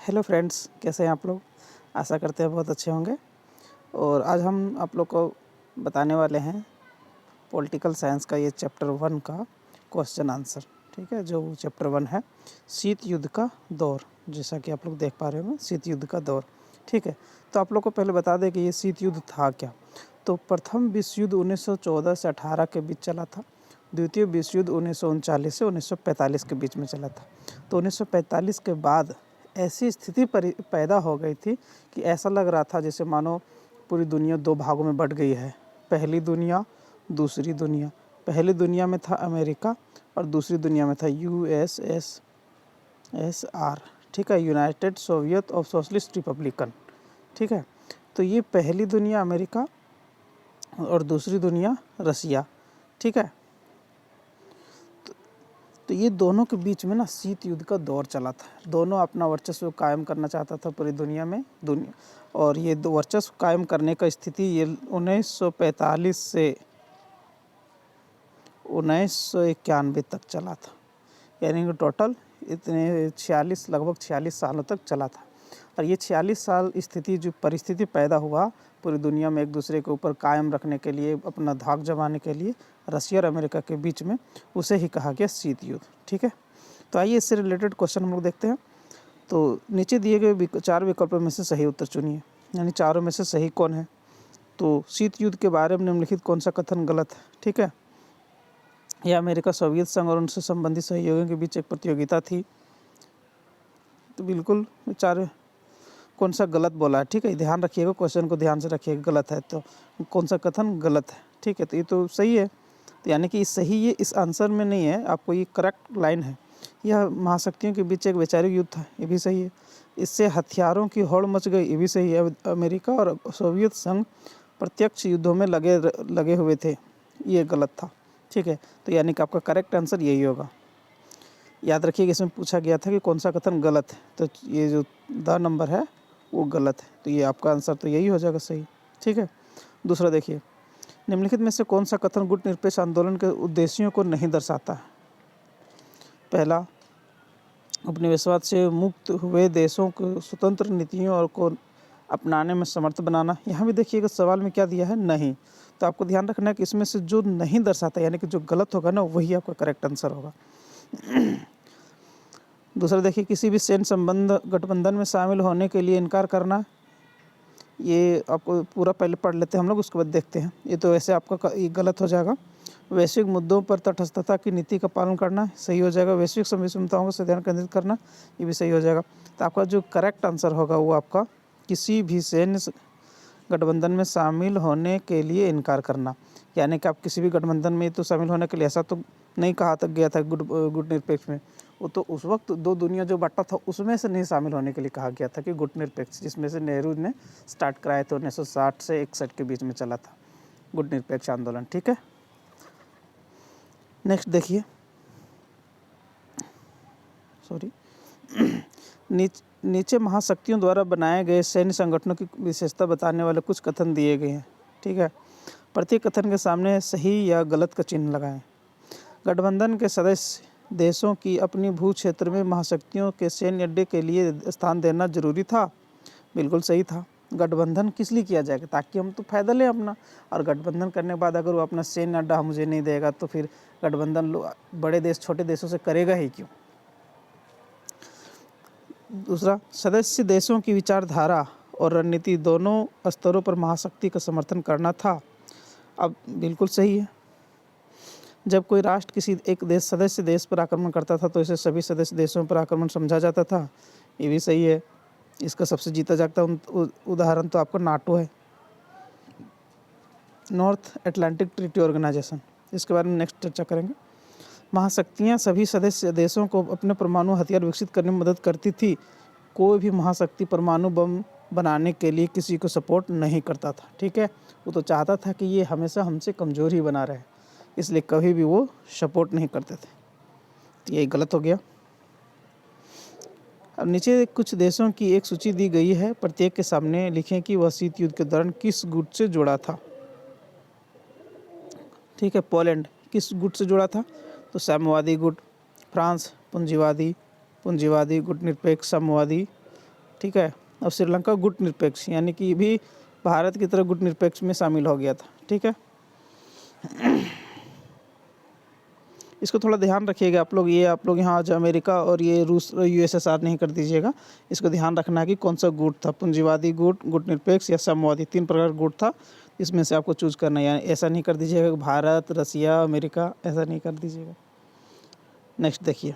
Hello friends, कैसे हैं आप लोग। आशा करते हैं बहुत अच्छे होंगे। और आज हम आप लोग को बताने वाले हैं पॉलिटिकल साइंस का ये चैप्टर 1 का क्वेश्चन आंसर। ठीक है, जो चैप्टर 1 है शीत युद्ध का दौर। जैसा कि आप लोग देख पा रहे होंगे, शीत युद्ध का दौर। ठीक है, तो आप लोग को पहले बता दें कि ये शीत युद्ध था क्या। तो प्रथम विश्व युद्ध 1914 से 18 के बीच चला था। द्वितीय विश्व युद्ध 1939 से 1945 के बीच में चला था। तो 1945 के बाद ऐसी स्थिति पैदा हो गई थी कि ऐसा लग रहा था जैसे मानो पूरी दुनिया दो भागों में बट गई है। पहली दुनिया, दूसरी दुनिया। पहली दुनिया में था अमेरिका और दूसरी दुनिया में था यूएसएसआर। ठीक है, United Soviet of socialist Republican. ठीक है, तो ये पहली दुनिया अमेरिका और दूसरी दुनिया रसिया। ठीक है, तो ये दोनों के बीच में ना शीत युद्ध का दौर चला था। दोनों अपना वर्चस्व कायम करना चाहता था पूरी दुनिया में और ये दो वर्चस्व कायम करने का स्थिति ये 1945 से 1991 तक चला था। यानी कि टोटल इतने 46 लगभग 46 सालों तक चला था। और ये 46 साल स्थिति जो परिस्थिति पैदा हुआ पूरी दुनिया में एक दूसरे के ऊपर कायम रखने के लिए, अपना धाक जमाने के लिए रसिया और अमेरिका के बीच में, उसे ही कहा गया शीत युद्ध। ठीक है, तो आइए इससे रिलेटेड क्वेश्चन हम लोग देखते हैं। तो नीचे दिए गए 4 विकल्पों में से सही उत्तर चुनिए, यानी चारों में से सही कौन है। तो शीत युद्ध के बारे में निम्नलिखित कौन सा कथन गलत है। ठीक है, यह अमेरिका सोवियत संघ और उनसे संबंधित सहयोगियों के बीच एक प्रतियोगिता थी। तो बिल्कुल चार कौन सा गलत बोला है। ठीक है, ध्यान रखिएगा, क्वेश्चन को ध्यान से रखिएगा। गलत है तो कौन सा कथन गलत है। ठीक है, तो ये तो सही है। तो यानी कि सही ये इस आंसर में नहीं है, आपको ये करेक्ट लाइन है। यह महाशक्तियों के बीच एक वैचारिक युद्ध था, ये भी सही है। इससे हथियारों की होड़ मच गई, ये भी सही है। अमेरिका और सोवियत संघ प्रत्यक्ष युद्धों में लगे हुए थे, ये गलत था। ठीक है, तो यानी कि आपका करेक्ट आंसर यही होगा। याद रखिएगा, इसमें पूछा गया था कि कौन सा कथन गलत है, तो ये जो द नंबर है वो गलत है। तो ये आपका आंसर तो यही हो जाएगा सही। ठीक है, दूसरा देखिए, निम्नलिखित में से कौन सा कथन गुटनिरपेक्ष आंदोलन के उद्देश्यों को नहीं दर्शाता है। पहला, उपनिवेशवाद से मुक्त हुए देशों को स्वतंत्र नीतियों और को अपनाने में समर्थ बनाना। यहाँ भी देखिएगा सवाल में क्या दिया है, नहीं। तो आपको ध्यान रखना है कि इसमें से जो नहीं दर्शाता यानी कि जो गलत होगा ना, वही आपका करेक्ट आंसर होगा। दूसरा देखिए, किसी भी सैन्य संबंध गठबंधन में शामिल होने के लिए इनकार करना। ये आपको पूरा पहले पढ़ लेते हैं हम लोग, उसके बाद देखते हैं। ये तो वैसे आपका ये गलत हो जाएगा। वैश्विक मुद्दों पर तटस्थता की नीति का पालन करना सही हो जाएगा। वैश्विक संविषमताओं से ध्यान केंद्रित करना, ये भी सही हो जाएगा। तो आपका जो करेक्ट आंसर होगा वो आपका किसी भी सैन्य गठबंधन में शामिल होने के लिए इनकार करना। यानी कि आप किसी भी गठबंधन में तो शामिल होने के लिए, ऐसा तो नहीं कहा तक गया था गुटनिरपेक्ष में। वो तो उस वक्त दो दुनिया जो बांटा था उसमें से नहीं शामिल होने के लिए कहा गया था कि गुटनिरपेक्ष, जिसमें से नेहरू ने स्टार्ट कराया था 1960 से 61 के बीच में चला था गुटनिरपेक्ष आंदोलन। ठीक है, नेक्स्ट देखिए, सॉरी नीचे महाशक्तियों द्वारा बनाए गए सैन्य संगठनों की विशेषता बताने वाले कुछ कथन दिए गए हैं। ठीक है, प्रत्येक कथन के सामने सही या गलत का चिन्ह लगाएं। गठबंधन के सदस्य देशों की अपनी भू क्षेत्र में महाशक्तियों के सैन्य अड्डे के लिए स्थान देना जरूरी था, बिल्कुल सही था। गठबंधन किस लिए किया जाएगा, ताकि हम तो फायदा लें अपना। और गठबंधन करने के बाद अगर वो अपना सैन्य अड्डा मुझे नहीं देगा तो फिर गठबंधन बड़े देश छोटे देशों से करेगा ही क्यों। दूसरा, सदस्य देशों की विचारधारा और रणनीति दोनों स्तरों पर महाशक्ति का समर्थन करना था। अब बिल्कुल सही है। जब कोई राष्ट्र किसी एक देश सदस्य देश पर आक्रमण करता था तो इसे सभी सदस्य देशों पर आक्रमण समझा जाता था, ये भी सही है। इसका सबसे जीता जागता उदाहरण तो आपका नाटो है, नॉर्थ अटलांटिक ट्रीटी ऑर्गेनाइजेशन। इसके बारे में नेक्स्ट चर्चा करेंगे। महाशक्तियाँ सभी सदस्य देशों को अपने परमाणु हथियार विकसित करने में मदद करती थी। कोई भी महाशक्ति परमाणु बम बनाने के लिए किसी को सपोर्ट नहीं करता था। ठीक है, वो तो चाहता था कि ये हमेशा हमसे कमज़ोर ही बना रहे, इसलिए कभी भी वो सपोर्ट नहीं करते थे। तो ये गलत हो गया। अब नीचे कुछ देशों की एक सूची दी गई है, प्रत्येक के सामने लिखें कि वह शीत युद्ध के दौरान किस गुट से जुड़ा था। ठीक है, पोलैंड किस गुट से जुड़ा था, तो साम्यवादी गुट। फ्रांस पूंजीवादी गुट निरपेक्ष साम्यवादी ठीक है। अब श्रीलंका गुट निरपेक्ष, यानी कि भी भारत की तरह गुट निरपेक्ष में शामिल हो गया था, ठीक है। इसको थोड़ा ध्यान रखिएगा आप लोग, ये आप लोग यहाँ जो अमेरिका और ये रूस यूएसएसआर नहीं कर दीजिएगा। इसको ध्यान रखना है कि कौन सा गुट था, पूंजीवादी गुट, गुट निरपेक्ष या साम्यवादी, 3 प्रकार का गुट था। इसमें से आपको चूज करना है, यानी ऐसा नहीं कर दीजिएगा कि भारत, रसिया, अमेरिका, ऐसा नहीं कर दीजिएगा। नेक्स्ट देखिए,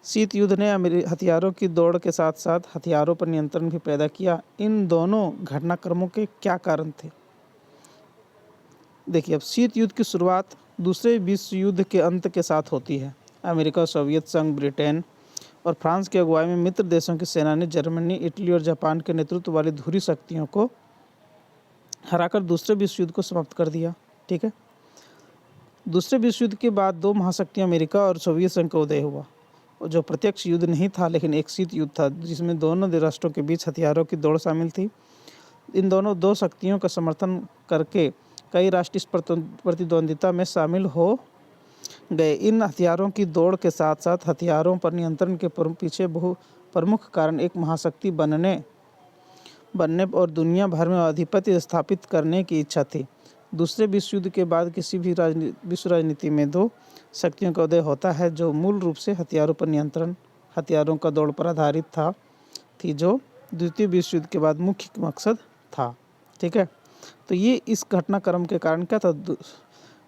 शीत युद्ध ने हथियारों की दौड़ के साथ साथ हथियारों पर नियंत्रण भी पैदा किया। इन दोनों घटनाक्रमों के क्या कारण थे? देखिए, अब शीत युद्ध की शुरुआत दूसरे विश्व युद्ध के अंत के साथ होती है। अमेरिका, सोवियत संघ, ब्रिटेन और फ्रांस की अगुवाई में मित्र देशों की सेना ने जर्मनी, इटली और जापान के नेतृत्व वाली धुरी शक्तियों को हराकर दूसरे विश्व युद्ध को समाप्त कर दिया, ठीक है। दूसरे विश्व युद्ध के बाद 2 महाशक्तियां अमेरिका और सोवियत संघ का उदय हुआ, जो प्रत्यक्ष युद्ध नहीं था लेकिन एक शीत युद्ध था, जिसमें दोनों राष्ट्रों के बीच हथियारों की दौड़ शामिल थी। इन दोनों 2 शक्तियों का समर्थन करके कई राष्ट्र इस प्रतिद्वंदिता में शामिल हो गए। इन हथियारों की दौड़ के साथ साथ हथियारों पर नियंत्रण के पीछे प्रमुख कारण एक महाशक्ति बनने और दुनिया भर में आधिपत्य स्थापित करने की इच्छा थी। दूसरे विश्व युद्ध के बाद किसी भी विश्व राजनीति में 2 शक्तियों का उदय होता है, जो मूल रूप से हथियारों पर नियंत्रण, हथियारों का दौड़ पर आधारित थी, जो द्वितीय विश्व युद्ध के बाद मुख्य मकसद था, ठीक है। तो ये इस घटनाक्रम के कारण क्या था,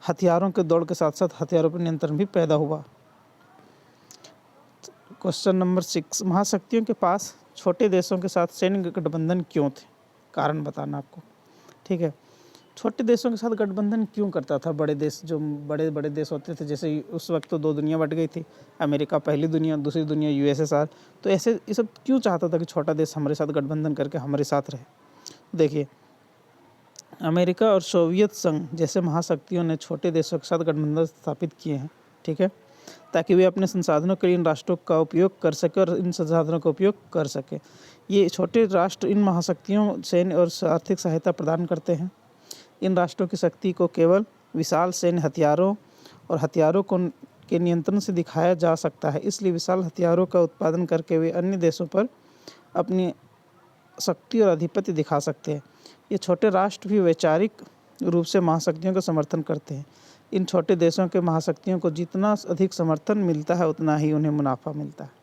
हथियारों के दौड़ के साथ साथ हथियारों पर नियंत्रण भी पैदा हुआ। क्वेश्चन नंबर 6, महाशक्तियों के पास छोटे देशों के साथ सैन्य गठबंधन क्यों थे? कारण बताना आपको, ठीक है। छोटे देशों के साथ गठबंधन क्यों करता था? बड़े देश, जो बड़े बड़े देश होते थे, जैसे उस वक्त तो 2 दुनिया बट गई थी, अमेरिका पहली दुनिया, दूसरी दुनिया यूएसएसआर। तो ऐसे ये सब क्यों चाहता था कि छोटा देश हमारे साथ गठबंधन करके हमारे साथ रहे? देखिए, अमेरिका और सोवियत संघ जैसे महाशक्तियों ने छोटे देशों के साथ गठबंधन स्थापित किए हैं, ठीक है, ताकि वे अपने संसाधनों के लिए इन राष्ट्रों का उपयोग कर सके और इन संसाधनों का उपयोग कर सके। ये छोटे राष्ट्र इन महाशक्तियों सैन्य और आर्थिक सहायता प्रदान करते हैं। इन राष्ट्रों की शक्ति को केवल विशाल सैन्य हथियारों और हथियारों को के नियंत्रण से दिखाया जा सकता है। इसलिए विशाल हथियारों का उत्पादन करके वे अन्य देशों पर अपनी शक्ति और आधिपत्य दिखा सकते हैं। ये छोटे राष्ट्र भी वैचारिक रूप से महाशक्तियों का समर्थन करते हैं। इन छोटे देशों के महाशक्तियों को जितना अधिक समर्थन मिलता है उतना ही उन्हें मुनाफा मिलता है।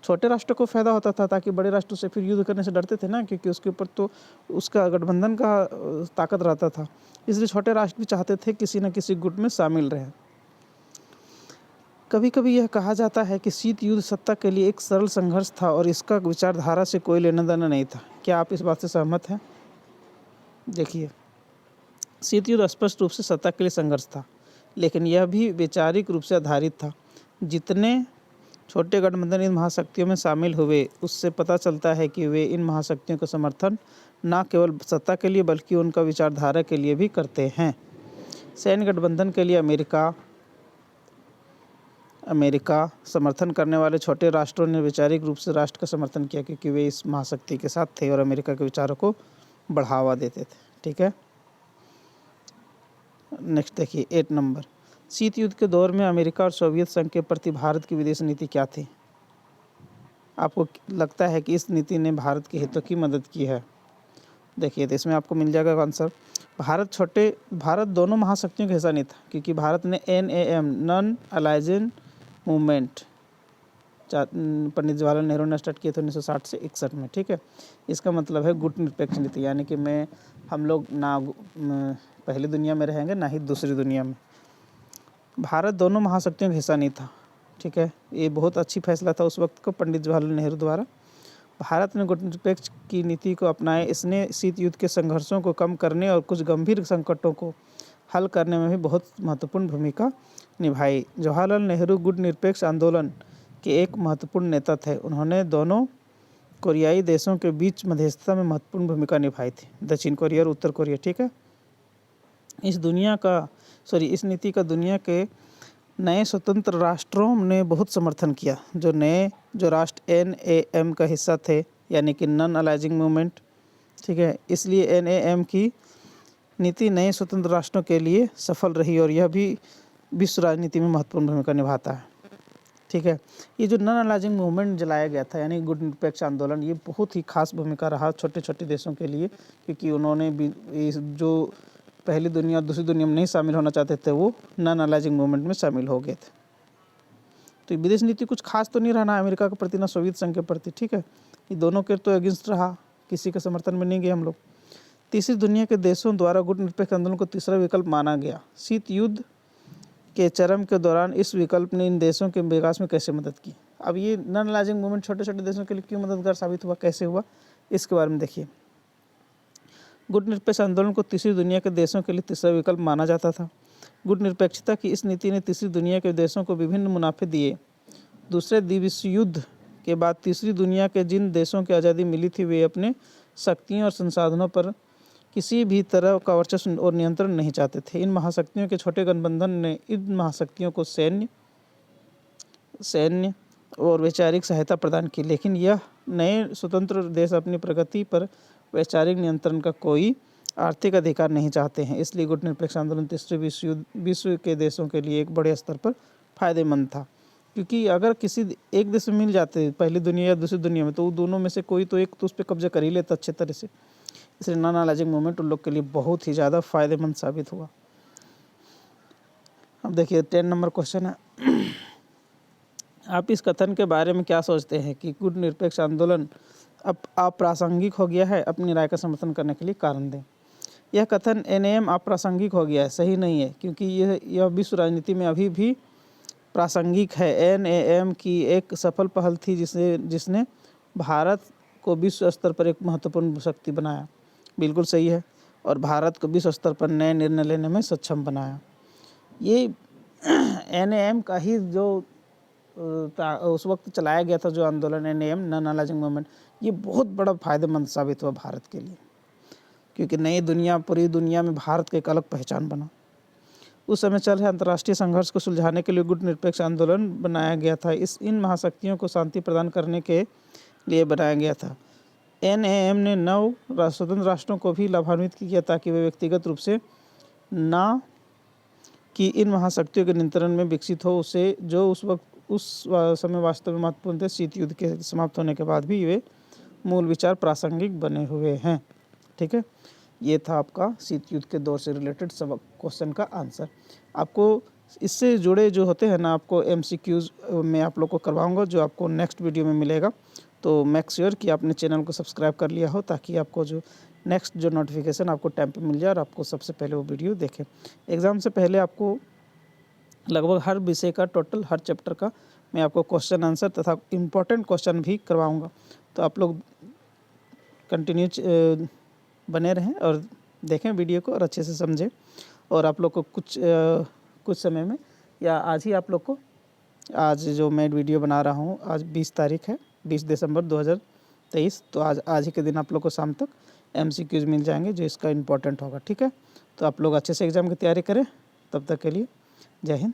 छोटे राष्ट्र को फायदा होता था, ताकि बड़े राष्ट्रों से फिर युद्ध करने से डरते थे ना, क्योंकि उसके ऊपर तो उसका गठबंधन का ताकत रहता था। इसलिए छोटे राष्ट्र भी चाहते थे किसी न किसी गुट में शामिल रहें। कभी कभी यह कहा जाता है कि शीत युद्ध सत्ता के लिए एक सरल संघर्ष था और इसका विचारधारा से कोई लेना देना नहीं था। क्या आप इस बात से सहमत हैं? देखिए, शीत युद्ध स्पष्ट रूप से सत्ता के लिए संघर्ष था, लेकिन यह भी वैचारिक रूप से आधारित था। जितने छोटे गठबंधन इन महाशक्तियों में शामिल हुए, उससे पता चलता है कि वे इन महाशक्तियों का समर्थन न केवल सत्ता के लिए बल्कि उनका विचारधारा के लिए भी करते हैं। सैन्य गठबंधन के लिए अमेरिका समर्थन करने वाले छोटे राष्ट्रों ने वैचारिक रूप से राष्ट्र का समर्थन किया, क्योंकि वे इस महाशक्ति के साथ थे और अमेरिका के विचारों को बढ़ावा देते थे, ठीक है। नेक्स्ट देखिए, 8 नंबर, शीत युद्ध के दौर में अमेरिका और सोवियत संघ के प्रति भारत की विदेश नीति क्या थी? आपको लगता है कि इस नीति ने भारत के हितों की मदद की है? देखिए, तो इसमें आपको मिल जाएगा आंसर। भारत दोनों महाशक्तियों का हिस्सा नहीं था, क्योंकि भारत ने NAM, non अलाइजिंग movement, Pandit Jawaharlal Nehru ने स्टार्ट किए थे 1960 से 61 में, ठीक है। इसका मतलब है गुट निरपेक्ष नीति, यानी कि हम लोग ना पहली दुनिया में रहेंगे ना ही दूसरी दुनिया में। भारत दोनों महाशक्तियों का हिस्सा नहीं था, ठीक है। ये बहुत अच्छी फैसला था उस वक्त को पंडित जवाहरलाल नेहरू द्वारा। भारत ने गुट निरपेक्ष की नीति को अपनाया। इसने शीत युद्ध के संघर्षों को कम करने और कुछ गंभीर संकटों को हल करने में भी बहुत महत्वपूर्ण भूमिका निभाई। जवाहरलाल नेहरू गुट निरपेक्ष आंदोलन के एक महत्वपूर्ण नेता थे। उन्होंने दोनों कोरियाई देशों के बीच मध्यस्थता में महत्वपूर्ण भूमिका निभाई थी, दक्षिण कोरिया और उत्तर कोरिया, ठीक है। इस नीति का दुनिया के नए स्वतंत्र राष्ट्रों ने बहुत समर्थन किया। जो राष्ट्र NAM का हिस्सा थे, यानी कि नॉन अलाइजिंग मूवमेंट, ठीक है। इसलिए NAM की नीति नए स्वतंत्र राष्ट्रों के लिए सफल रही और यह भी विश्व राजनीति में महत्वपूर्ण भूमिका निभाता है। ठीक है। ये जो नॉन अलाइजिंग मूवमेंट जलाया गया था यानी गुट निरपेक्ष आंदोलन, ये बहुत ही खास भूमिका रहा छोटे छोटे देशों के लिए, क्योंकि उन्होंने भी जो पहली दुनिया और दूसरी दुनिया में नहीं शामिल होना चाहते थे वो नॉन अलाइजिंग मूवमेंट में शामिल हो गए थे। तो विदेश नीति कुछ खास तो नहीं रहा ना अमेरिका के प्रति ना सोवियत संघ के प्रति, ठीक है। ये दोनों के तो अगेंस्ट रहा, किसी के समर्थन में नहीं गए हम लोग। तीसरी दुनिया के देशों द्वारा गुट निरपेक्ष आंदोलन को तीसरा विकल्प माना गया। शीत युद्ध के चरम के दौरान इस विकल्प ने इन देशों के विकास में कैसे मदद की। अब ये नॉन अलाइजिंग मूवमेंट छोटे छोटे देशों के लिए क्यों मददगार साबित हुआ, कैसे हुआ, इसके बारे में देखिए। गुट निरपेक्ष आंदोलन को तीसरी दुनिया के देशों के लिए तीसरा विकल्प माना जाता था। गुट निरपेक्षता की इस नीति ने तीसरी दुनिया के देशों को विभिन्न मुनाफे दिए। दूसरे विश्व युद्ध के बाद तीसरी दुनिया के जिन देशों की आज़ादी मिली थी वे अपने शक्तियों और संसाधनों पर किसी भी तरह का वर्चस्व और नियंत्रण नहीं चाहते थे। इन महाशक्तियों के छोटे गठबंधन ने इन महाशक्तियों को सैन्य और वैचारिक सहायता प्रदान की, लेकिन यह नए स्वतंत्र देश अपनी प्रगति पर वैचारिक नियंत्रण का कोई आर्थिक अधिकार नहीं चाहते हैं। इसलिए गुट निरपेक्ष आंदोलन तीसरे विश्व के देशों के लिए एक बड़े स्तर पर फायदेमंद था, क्योंकि अगर किसी एक देश में मिल जाते पहली दुनिया या दूसरी दुनिया में, तो दोनों में से कोई तो एक तो उस पर कब्जा कर ही लेता अच्छे तरह से। इसलिए नॉन अलाइजिंग मूवमेंट उन लोग के लिए बहुत ही ज़्यादा फायदेमंद साबित हुआ। अब देखिए 10 नंबर क्वेश्चन है, आप इस कथन के बारे में क्या सोचते हैं कि गुट निरपेक्ष आंदोलन अब अप्रासंगिक हो गया है, अपनी राय का समर्थन करने के लिए कारण दें। यह कथन NAM अप्रासंगिक हो गया है सही नहीं है, क्योंकि यह विश्व राजनीति में अभी भी प्रासंगिक है। NAM की एक सफल पहल थी जिसने भारत को विश्व स्तर पर एक महत्वपूर्ण शक्ति बनाया, बिल्कुल सही है, और भारत को विश्व स्तर पर नए निर्णय लेने में सक्षम बनाया। ये NAM का ही जो उस वक्त चलाया गया था जो आंदोलन NAM नॉन अलाइजिंग मूवमेंट, ये बहुत बड़ा फायदेमंद साबित हुआ भारत के लिए, क्योंकि नई दुनिया पूरी दुनिया में भारत की एक अलग पहचान बना। उस समय चल रहे अंतर्राष्ट्रीय संघर्ष को सुलझाने के लिए गुट निरपेक्ष आंदोलन बनाया गया था। इन महाशक्तियों को शांति प्रदान करने के लिए बनाया गया था। NAM ने 9 स्वतंत्र राष्ट्रों को भी लाभान्वित किया ताकि वे व्यक्तिगत रूप से ना कि इन महाशक्तियों के नियंत्रण में विकसित हो, उसे जो उस समय वास्तव में महत्वपूर्ण थे। शीत युद्ध के समाप्त होने के बाद भी वे मूल विचार प्रासंगिक बने हुए हैं, ठीक है। ये था आपका शीत युद्ध के दौर से रिलेटेड सब क्वेश्चन का आंसर। आपको इससे जुड़े जो होते हैं ना, आपको MCQs में आप लोग को करवाऊंगा, जो आपको नेक्स्ट वीडियो में मिलेगा। तो मेक श्योर कि आपने चैनल को सब्सक्राइब कर लिया हो, ताकि आपको जो नेक्स्ट जो नोटिफिकेशन आपको टाइम पे मिल जाए और आपको सबसे पहले वो वीडियो देखें। एग्ज़ाम से पहले आपको लगभग हर विषय का टोटल हर चैप्टर का मैं आपको क्वेश्चन आंसर तथा इम्पोर्टेंट क्वेश्चन भी करवाऊँगा। तो आप लोग कंटिन्यू बने रहें और देखें वीडियो को और अच्छे से समझें। और आप लोग को कुछ समय में या आज ही आप लोग को, आज जो मैं वीडियो बना रहा हूँ, आज 20 तारीख है, 20 दिसंबर 2023, तो आज ही के दिन आप लोग को शाम तक MCQs मिल जाएंगे जो इसका इम्पोर्टेंट होगा, ठीक है। तो आप लोग अच्छे से एग्ज़ाम की तैयारी करें। तब तक के लिए जय हिंद।